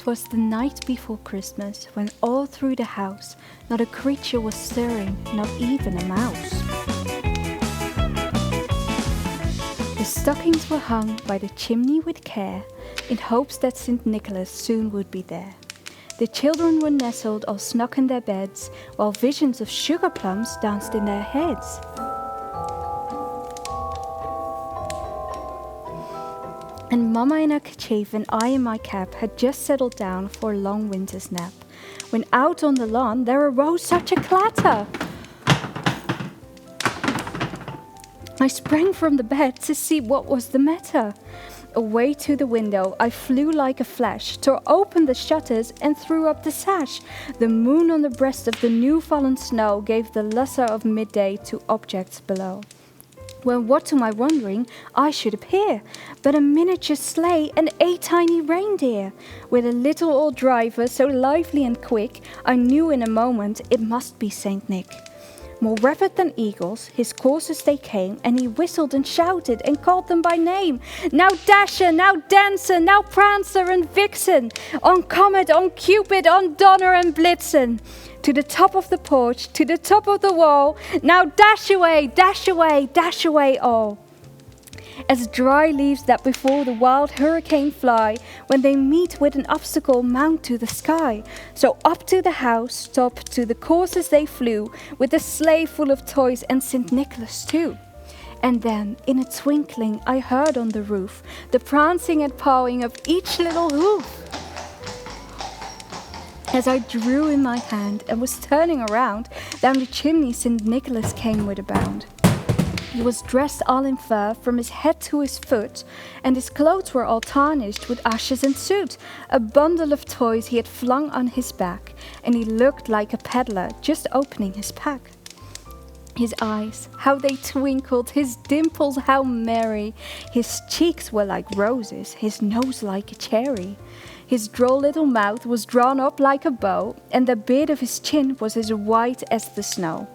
'Twas the night before Christmas, when all through the house not a creature was stirring, not even a mouse. The stockings were hung by the chimney with care, in hopes that St. Nicholas soon would be there. The children were nestled all snug in their beds, while visions of sugar plums danced in their heads. And Mama in her kerchief and I in my cap had just settled down for a long winter's nap, when out on the lawn there arose such a clatter. I sprang from the bed to see what was the matter. Away to the window I flew like a flash, tore open the shutters and threw up the sash. The moon on the breast of the new-fallen snow gave the lustre of midday to objects below. When what to my wondering I should appear, but a miniature sleigh and 8 tiny reindeer. With a little old driver so lively and quick, I knew in a moment it must be Saint Nick. More rapid than eagles, his coursers they came, and he whistled and shouted and called them by name. Now Dasher, now Dancer, now Prancer and Vixen, on Comet, on Cupid, on Donner and Blitzen. To the top of the porch, to the top of the wall, now dash away, dash away, dash away all. As dry leaves that before the wild hurricane fly, when they meet with an obstacle mount to the sky. So up to the house top, to the coursers they flew, with a sleigh full of toys and St. Nicholas too. And then, in a twinkling, I heard on the roof the prancing and pawing of each little hoof. As I drew in my hand and was turning around, down the chimney St. Nicholas came with a bound. He was dressed all in fur from his head to his foot, and his clothes were all tarnished with ashes and soot. A bundle of toys he had flung on his back, and he looked like a peddler just opening his pack. His eyes, how they twinkled, his dimples, how merry. His cheeks were like roses, his nose like a cherry. His droll little mouth was drawn up like a bow, and the beard of his chin was as white as the snow.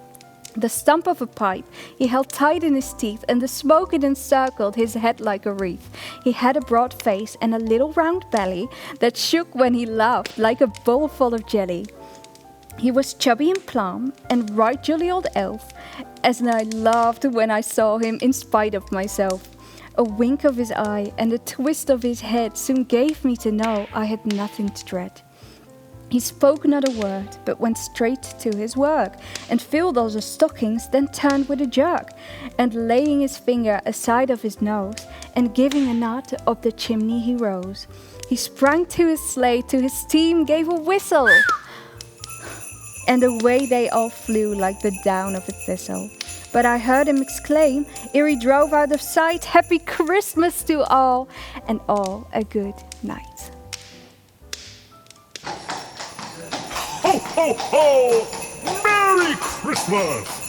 The stump of a pipe he held tight in his teeth, and the smoke it encircled his head like a wreath. He had a broad face and a little round belly that shook when he laughed like a bowl full of jelly. He was chubby and plump, and right jolly old elf, as I laughed when I saw him in spite of myself. A wink of his eye and a twist of his head soon gave me to know I had nothing to dread. He spoke not a word, but went straight to his work, and filled all the stockings, then turned with a jerk, and laying his finger aside of his nose, and giving a nod, up the chimney he rose. He sprang to his sleigh, to his team gave a whistle, and away they all flew like the down of a thistle. But I heard him exclaim, ere he drove out of sight, "Happy Christmas to all, and all a good night." Ho, ho, ho! Merry Christmas!